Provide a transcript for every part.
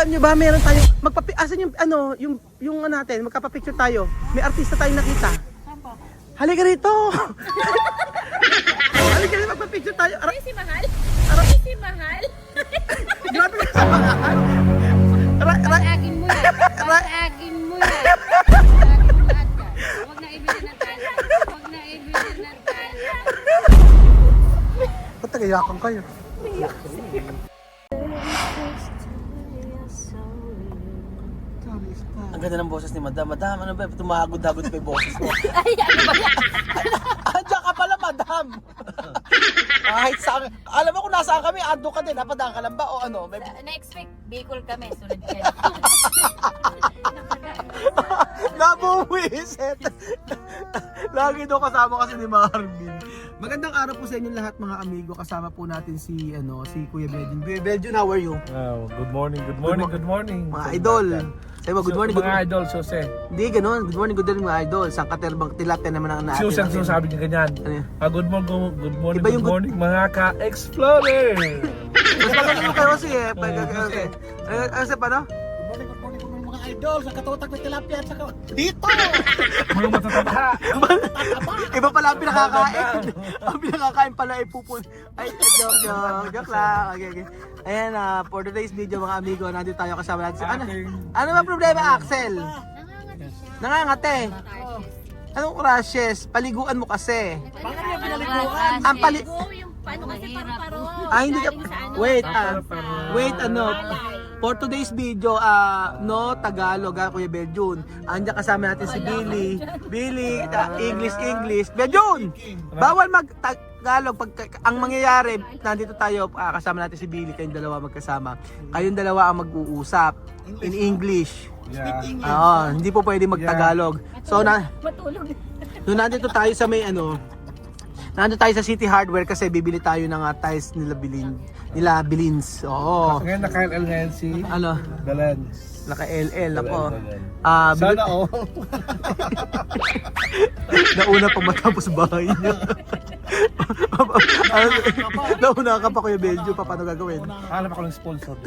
Alam nyo ba, meron tayo, asan yung, ano, yung natin, magkapapicture tayo. May artista tayong nakita. Halika rito! Halika rito, magpapicture tayo. Ay, si Mahal? Ay, si Mahal? Grabe ka sa mga Pag-agin mo yan. Pag-agin mo yan. Pag-agin mo agad. Huwag na ibigin ng tala. Huwag na ibigin ng tala. Ba't nagayakan kayo? Ang ganda ng boses ni Madam. Madam, ano ba? Tumahagod-hagod pa yung boses mo. Ay, ano ba yan? Andiyan ka pala, Madam! Kahit saan. Alam mo kung nasaan kami, ando ka din. Napadaan ka lang ba? O ano? May... Next week, Bicol kami. Sunod kayo. Nabuwisit! Lagi daw kasama kasi ni Marvin. Magandang araw po sa inyo lahat mga amigo. Kasama po natin si Kuya Beljun. Kuya Beljun, how are you? Good morning, good morning, good morning. Mga idol. Sabi mo, good morning, good Mga morning. idol, Jose. Hindi, ganun. Good morning, good morning mga idol. Sang katerbang tilapia naman ang natin. Susan, sabi niya ganyan. Ano yan? Good morning, Iba yung good morning, mga ka-explorer. Mas maganda mo kayo kasi eh. Okay. Ano sa paano? Good morning mga idol sa katutak ng tilapia at saka dito! Mga matatanda. Iba pala ang pinakakain. Ang pinakakain pala ay pupun. Ay, joke lang. Okay. Ayan, for today's video mga amigo, nandito tayo kasama natin. Ano ba problema, Axel? Nangangati siya. Nangangate. Anong crashes? Paliguan mo kasi. Bakit niya pinaliguan? Ang Yung paano kasi paru-paro. Ay, hindi ka... Galing sa ano? Wait, for today's video, Tagalog, Kuya Beljun. Andiyan kasama natin si Billy. Billy, English. Beljun! Bawal mag-Tagalog. Ang mangyayari, nandito tayo, kasama natin si Billy. Kayong dalawa magkasama. Kayong dalawa ang mag-uusap in English. Yeah. Oo, hindi po pwede mag-Tagalog. So, Matulog. nandito tayo sa may nandito tayo sa City Hardware kasi bibili tayo ng tiles nila Bilins. Oo. Ngayon naka-LL ngayon si Ano? Balance. Naka-LL ako. Balance. Sana all. Nauna pa matapos bahay niya. Nauna ka pa Kuya Belgio, paano gagawin? Alam ako ng sponsor.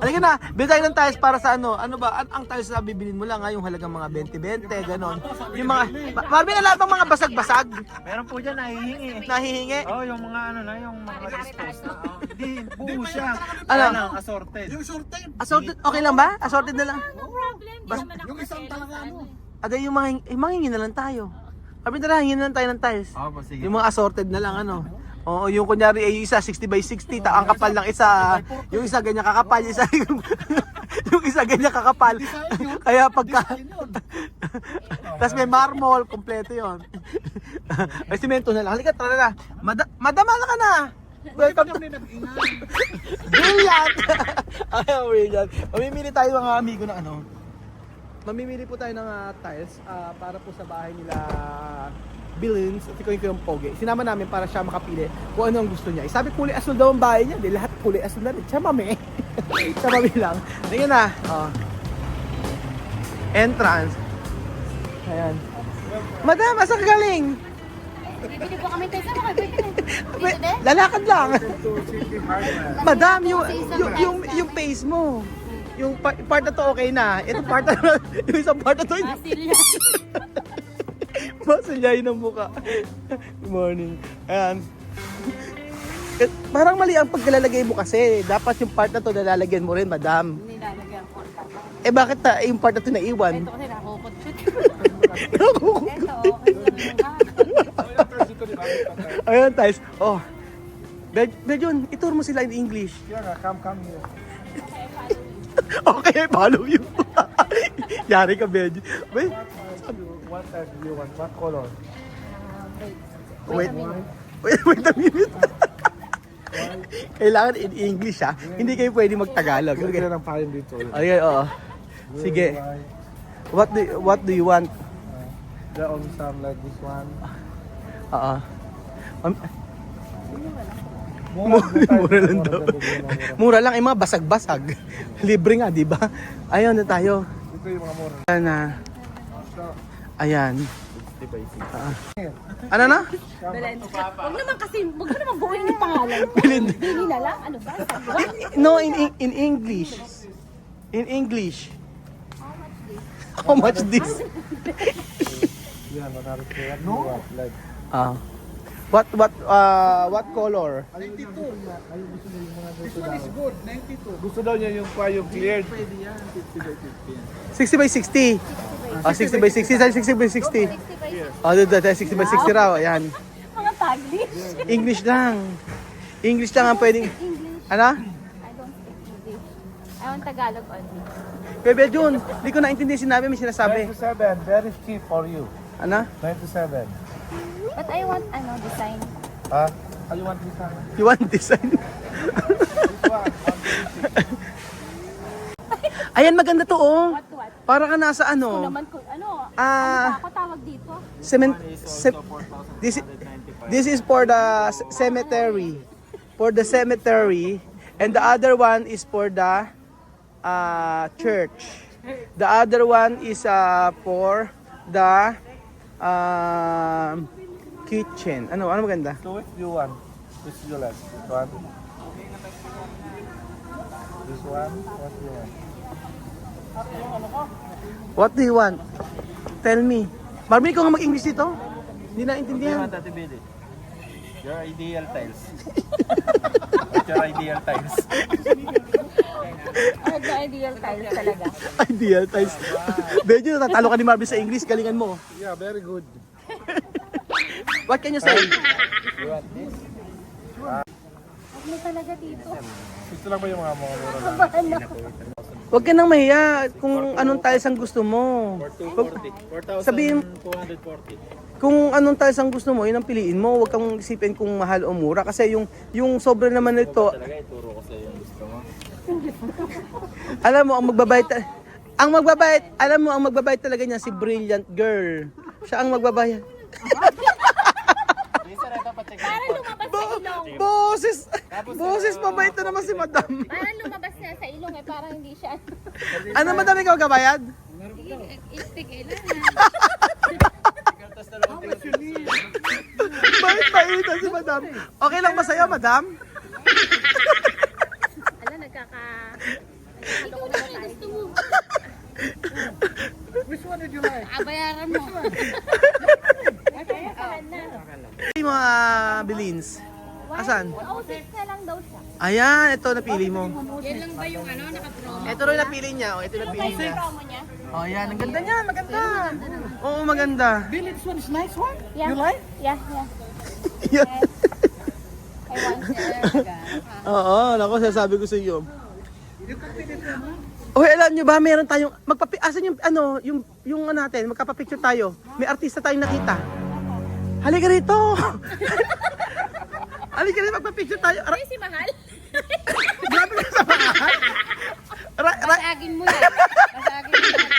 Halika na, bili tayo ng tiles para sa ano ba, ang tiles na bibilin mo lang yung halagang mga 20-20, ganon. Yung mga, Marvin, alam bang mga basag-basag? Meron po dyan, nahihingi. Nahihingi? Oh, yung mga yung mga dispose na. Hindi, buo siya. Ano? Assorted. Yung sorted. Assorted, okay lang ba? Assorted na lang? No problem. Di naman ako Yung isang talaga Ada yung manghingi na lang tayo. Marvin, tara, hingin na lang tayo ng tiles. sige. Yung mga assorted na lang Oo, yung kunyari yung isa 60 by 60, ang kapal ng isa, yung isa ganyan kakapal, yung isa ganyan kakapal. Kaya pagka tas may marmol, kompleto 'yon. May semento na lang. Halika, tara na. Madama na ka na. Welcome to Brilliant. Brilliant. Mamimili tayo mga amigo ng Mamimili po tayo ng tiles para po sa bahay nila Bilins at ikaw yung Pogi. Sinama namin para siya makapili kung ano ang gusto niya. Sabi kulay asul daw ang bahay niya. Di lahat kulay asul na rin. Siya mami. Siya mami lang. Tingnan na. Entrance. Ayan. Madam, asa ka galing? Bibili po kami tayo. Saan mo kayo bibili? Lalakad lang. Madam, yung face mo. Yung part na to okay na. Ito part na yung isang part na to. Basilya. Masalyayin ng mukha. Good morning. Ayan. Parang mali ang pagkalalagay mo kasi. Dapat yung part na to nalalagyan mo rin, madam. Nilalagyan ko. Bakit yung part na to naiwan? Ito kasi nakukot shoot. Nakukot. Ito, okay. Ayan, guys. Oh. Beljun, itur mo sila in English. Yeah, come here. Okay, follow you. Yari ka, Beljun. Wait. What type do you want? What color? Wait a minute. Kailangan in English Hindi kayo pwede mag-Tagalog. Okay. Okay. Ng palim dito. Okay, oo. Sige. What do you want? The only some like this one. Oo. Mura lang daw. Mura lang, mga basag-basag. Libre nga, di ba? Ayun na tayo. Ito yung mga mura. Ayan na. Ayan. by 60. Ano na? Huwag naman kasi, huwag mo naman buuin yung pangalan ko. Bili na lang, ano ba? No, in English. In English. How much this? Yeah, manarap ko yan. No? Like, Ah. What color? 92. This one is good, 92. gusto daw niya yung yung cleared. 60 by 60. Ah, 60 by 60. Saan 60 by 60? Oh, dito, 60 by 60 raw. Ayan. Mga Taglish. English lang. English lang ang pwedeng... English. Ano? I don't speak English. I want Tagalog only. Bebe Jun, hindi ko naintindihan sinabi, may sinasabi. 27, very cheap for you. Ano? 27. But I want, design. Ha? You want this one? You want design? This one. Ayan, maganda to oh. What? Para ka nasa Kung ano? naman, Ah, ako tawag dito? This is for the cemetery. For the cemetery. And the other one is for the church. The other one is for the kitchen. Ano maganda? So which you want? Which you like? This one? This one? What you want? What do you want? Tell me. Marami ko nga mag-English dito. Hindi naintindihan. Your ideal tiles. Your ideal tiles. The ideal tiles talaga. Ideal times. Medyo natatalo ka ni Marvin sa English. Galingan mo. Yeah, very good. What can you say? You want this? Huwag mo talaga dito. Gusto lang ba yung mga mura lang? Ano? Huwag ka nang mahiya kung anong tiles ang gusto mo. 4,240. Sabihin, kung anong tiles ang gusto mo, yun ang piliin mo. Huwag kang isipin kung mahal o mura. Kasi yung sobra naman nito, Talaga, ituro ko sa yung gusto mo. alam mo, ang magbabayad talaga niya si Brilliant Girl. Siya ang magbabayad. Parang lumabas sa ilong. Boses, mabait na naman si Madam. Parang lumabas na sa ilong parang hindi siya. Ano Madam, ikaw gabayad? Istig ilan. Bait na si Madam. Okay lang ba sa'yo, Madam? Ala, Ikaw na gusto mo. Which one did you like? Bayaran mo. Pili mo, Belins. Asan? Outfit na lang daw siya. Ayan, ito napili mo. Yan lang ba yung naka-promo? Ito rin napili niya. Oh, ito napili Yung niya. promo niya? Oh, yan. Ang ganda niya. Maganda. Oo, maganda. Bill, this one is nice one. Yeah. You like? Yeah. Yan. I want it. Oo, naku, sasabi ko sa iyo. Oy, alam niyo ba, meron tayong asan yung yung natin, magkapa-picture tayo. May artista tayong nakita. Halika rito. Halika rito, magpa-picture tayo. Ay, si Mahal. Grabe ka sa mahal. Basagin mo yan. Basagin mo yan.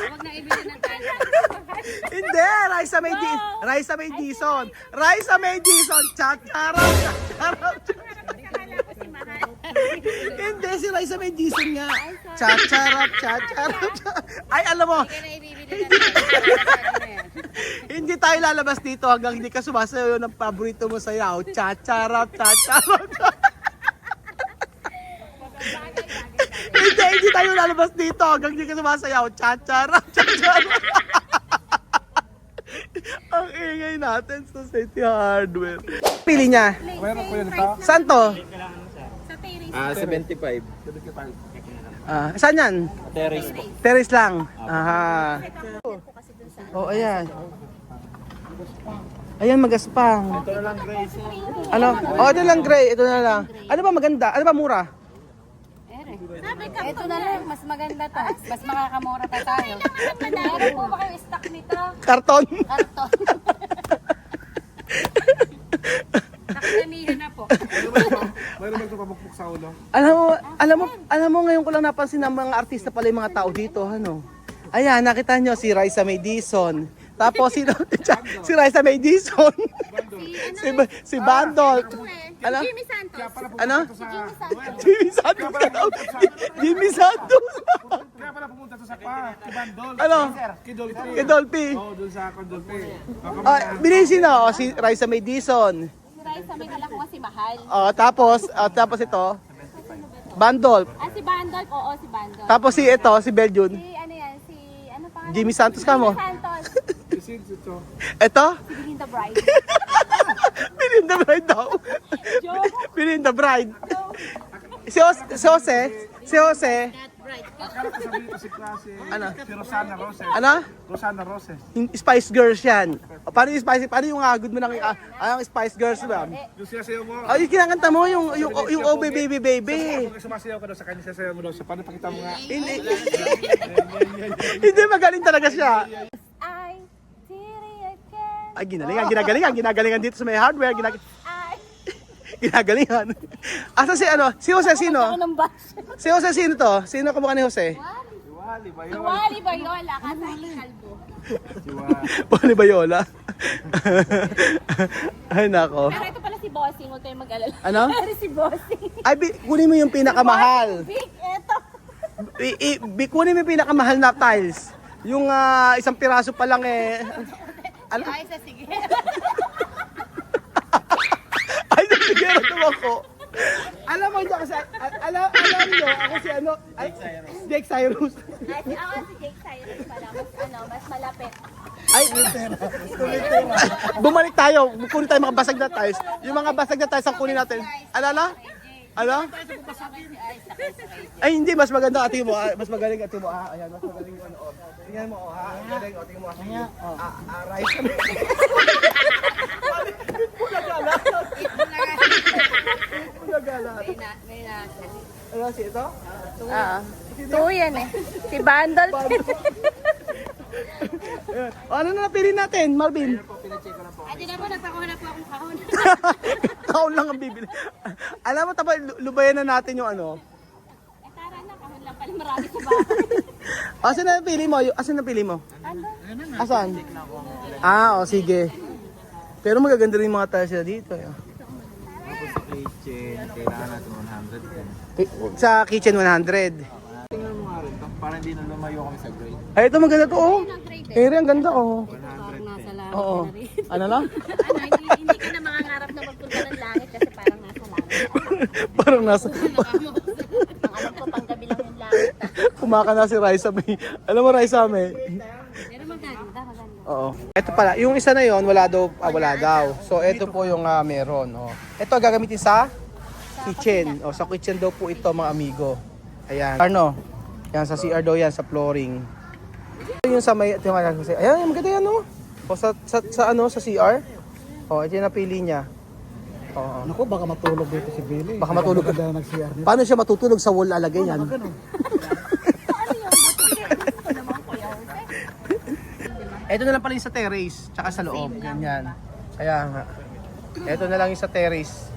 Huwag na ibili ng tala. Hindi, Raisa May Dizon. Raisa May Dizon. Chat-charap. Akala ko si Mahal. Hindi, si Raisa May Dizon nga. Chat-charap. Ay, alam mo, Hindi ka na ibibili ng tala. Basagin na yan. hindi tayo lalabas dito hanggang hindi ka sumasayaw ng paborito mo sayaw. Chat-charap. Hindi tayo lalabas dito hanggang hindi ka sumasayaw. Chat-charap. Ang ingay natin sa City Hardware. Pili niya. Meron po yun ito? Saan to? Sa terrace. 75. Saan yan? Terrace po. Terrace lang. Aha. Oh, ayan. Ayan, magaspang. Ito na lang, Grace. Ano? Oh, ito lang gray. Ito na lang. Ano ba maganda? Ano ba mura? Sabi ka, ito na lang, mas maganda to. Mas makakamura pa tayo. Meron po ba kayo stock nito? Karton? Karton. Nakadamihan na po. Mayroon ba ito pabukbuk sa ulo? Alam mo ngayon ko lang napansin ng mga artista pala yung mga tao dito, ano? Ayan, nakita nyo si Raisa May Dizon. Tapos si Raisa May Dizon. si Bandol. Ano? Jimmy Santos. Ano? Jimmy Santos. Jimmy Santos. Kaya pala pumunta to sa Kibandol. Ano? Kidolphy. Kay Dolphy. Oo, doon sa akin, Dolphy. Binili sino? O, si Raisa May Dizon. Si Raisa may kala ko kasi mahal. Tapos ito, Bandol. Si Bandol, oo si Bandol. Tapos si Beljun. Si ano yan, ano pa? Jimmy Santos ka mo. Santos. Isin ito. Ito? Si Belinda Bride. Pilin the bride daw. Pilin the bride. Si Jose. Akala ko sabihin ko si klase. Ano? Si Rosana Roses. Ano? Rosana Roses. Yung Spice Girls yan. Paano yung Spice? Paano yung agod mo ng ang Spice Girls ba? Yung sinasayaw mo. Ay, yung kinakanta mo yung Oh Baby Baby. Pag sumasayaw ka daw sa kanya, sasayaw mo daw siya. Paano pakita mo nga? Hindi. Hindi magaling talaga siya. I did it again. Ay, ginagalingan dito sa may hardware, ginagalingan. Asa si Si Jose sino? Ako ng bash. Si Jose sino to? Sino kamukha ni Jose? Wali ba yun? Wali Bayola, kasali kalbo. Wali Bayola. Ay nako. Pero ito pala si Bossing, huwag kayong mag-alala. Ano? Pero si Bossing. Ay, kunin mo yung pinakamahal. Big, eto. Kunin mo yung pinakamahal na tiles. Yung isang piraso pa lang eh. Ano? Ay, sige. Ay, siguro tumako. Alam mo nyo kasi, alam nyo, ako si Jake Cyrus. Ako si Jake Cyrus pala, mas malapit. Ay, bumalik tayo. Kunin tayo mga basag na tiles. Yung mga basag na tiles ang kunin natin. Alala? Ano? Ay, hindi. Mas maganda ate mo. Mas magaling ate mo. Ayan, mas magaling yung ano. Tingnan mo. Magaling. Tingnan mo. Rice kami. Pulagala. Pulagala. May na. Ano si ito? Two yan eh. Si Bandol. Ano na napili natin, Marvin? Ay, di na po, nagpakuha na po akong kahon. Kahon lang ang bibili. Alam mo, tapos lubayan na natin yung ano. Tara na, kahon lang pala marami sa bahay. Asan na napili mo? Asan napili mo? Ano? Asan? Sige. Pero magaganda rin yung mga tiles na dito. Kitchen, kailangan natin 110. Sa kitchen 100. Tingnan mo nga rin to, para hindi na lumayo kami sa grade. Ay, ito maganda to, oh. Eh, ang ganda, oh. Parang nasa langit Oo. na rin. Ano lang? Hindi ka na mangangarap na magpunta ng langit kasi parang nasa langit. Parang nasa... Ang alam ko, panggabi lang yung langit. Kumaka na si Raisa May. Alam mo, Raisa May? Pero maganda. Oo. Ito pala, yung isa na yon wala daw. So, ito po yung meron. Oh. Ito gagamitin sa kitchen. Sa kitchen daw po ito, mga amigo. Ayan. Ano? Yan, sa CR daw yan, sa flooring. Ito yung sa may... Ayan, maganda yan, no? O, sa CR. O, ito yung napili niya. Oo. Naku, baka matulog dito si Billy. Baka matulog. Ganda nag-CR dito. Paano siya matutulog sa wall alagay yan? Ito na lang pala yung sa terrace, tsaka sa loob. Ganyan. Kaya nga. Ito na lang yung sa terrace.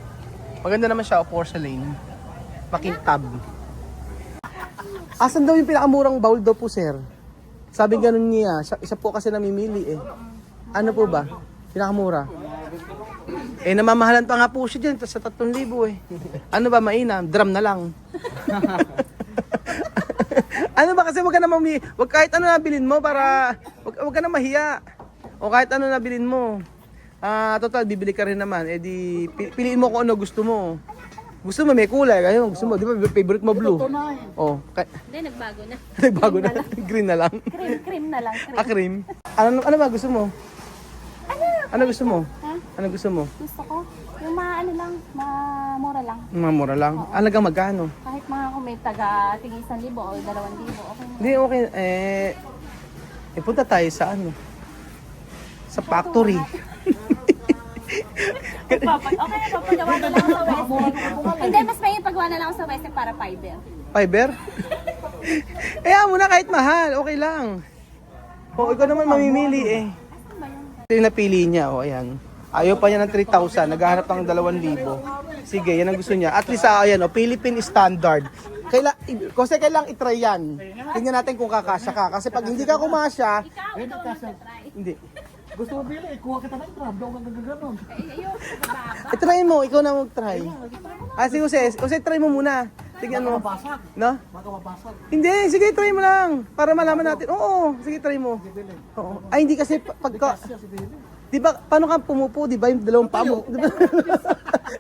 Maganda naman siya, porcelain. Makintab. Asan daw yung pinakamurang bowl daw po, sir? Sabi ganun niya. Isa po kasi namimili eh. Ano po ba? Pinakamura. Namamahalan pa nga po siya dyan sa 3,000 eh. Ano ba mainam? Drum na lang. Ano ba kasi wag ka na wag kahit ano nabilin mo para wag ka na mahiya. O kahit ano nabilin mo. Total bibili ka rin naman. Di piliin mo kung ano gusto mo. Gusto mo may kulay, ayun, gusto mo, di ba favorite mo blue? Oh, Hindi, nagbago na. nagbago na. Green na lang. Cream na lang. Cream. Ano ba gusto mo? Ano gusto mo? Ha? Ano gusto mo? Gusto ko, yung mura lang. Mura lang. Alagang magkano? Kahit mga kung may tig 1,000 o 2,000, okay. Hindi, okay. Punta tayo sa ano? Sa factory. Okay, papagawa na lang sa Westec. Hindi, mas may paggawa na lang sa Westec para fiber. Fiber? Mo na kahit mahal. Okay lang. Ikaw naman mamimili eh. Ito yung napili niya. Ayan. Ayaw pa niya ng 3,000. Naghahanap ng 2,000. Sige, yan ang gusto niya. At least, ayan, Philippine standard. Kasi kailangan itry yan. Tingnan natin kung kakasya ka. Kasi pag hindi ka kumasya, hindi. Gusto mo Billy, kuha kita ng drum. Daw kang gano'n. Try mo, ikaw na mag-try. Sige, Jose, try mo muna. Tignan mo. Mabasag. No? Baka mabasag. Hindi, sige, try mo lang. Para malaman natin. Oo, sige, try mo. Oo. Ay, hindi kasi pagka... Siya si Billy. Di ba, paano ka pumupo? Di ba yung dalawang paa mo? Di ba?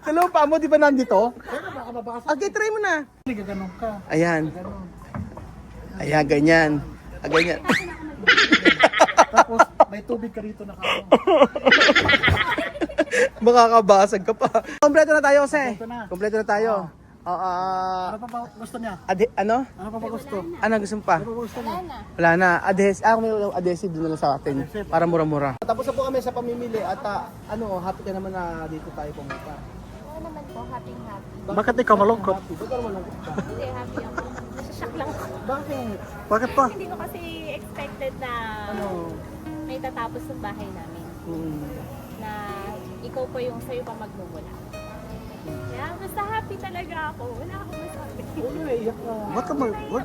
Dalawang paa mo, di ba nandito? Pero baka mabasag. Okay, try mo na. Hindi ka ganun ka. Ayan. Ganun. Ayan, ganyan. Ah, ganyan. Tapos may tubig ka rito na kaano. Makakabasag ka pa. Kompleto na tayo, Jose. Kompleto na. Kompleto na tayo. Ano pa ba gusto niya? Ano? Ano pa ba gusto? Ano gusto mo pa? Ano pa ba gusto niya? Wala na. May adhesive doon na lang sa atin. Para mura-mura. Tapos na po kami sa pamimili at happy ka naman na dito tayo pumunta. Oo naman po, happy. Bakit ikaw malungkot? Happy. Ba't ka naman malungkot ka? Hindi, happy ako. Nasashock lang ako. Bakit? Bakit pa? Hindi ko kasi expected na Ano? may tatapos ng bahay namin. Na ikaw po yung sa'yo pa magmumula. Kaya basta happy talaga ako. Wala akong masabi. Ulo eh, iyak ka. Bakit ka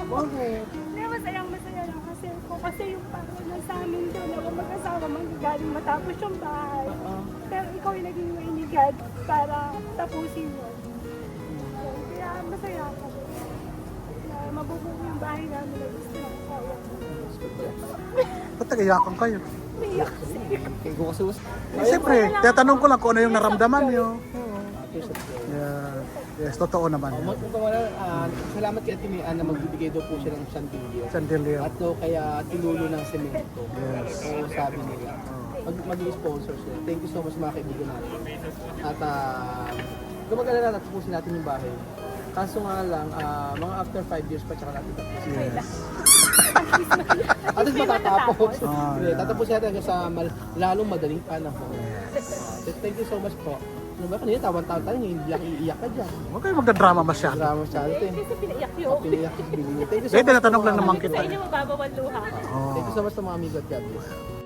Bakit? Hindi, masaya lang kasi yung parang nasa amin doon ako mag-asawa manggagaling matapos yung bahay. Pero ikaw yung naging mainigan para tapusin mo. Kaya masaya ako. Na mabubuo yung bahay namin na gusto ng kaya. Ba't nag-iyakan kayo? Umiyak kasi. Kaya ko kasi Siyempre, tatanong ko lang kung ano yung naramdaman niyo. Yes, totoo naman. Salamat kay Ate Mian na magbibigay daw po siya ng sandilyo. Chandelier. At daw kaya tinulo ng semento. Oo, sabi nila. Mag-sponsor sila. Thank you so much mga kaibigan natin. At gumagala na tapusin natin yung bahay. Kaso nga lang, mga after 5 years pa tsaka natin tapusin. Yes. At least matatapos. Ah, Hindi, yeah. tatapusin natin sa lalong madaling panahon. Thank you so much po. Ano ba kanina, tawan-tawan tayo, ngayon iiyak ka dyan. Huwag kayo magdadrama masyado. Drama siya. Kasi pinaiyak yun. Piniyak si Billy. Thank you so Kaya much. tinatanong lang mga naman amigo. kita. Sa inyo mababawal luha. Oh. Thank you so much sa mga amigo at God bless.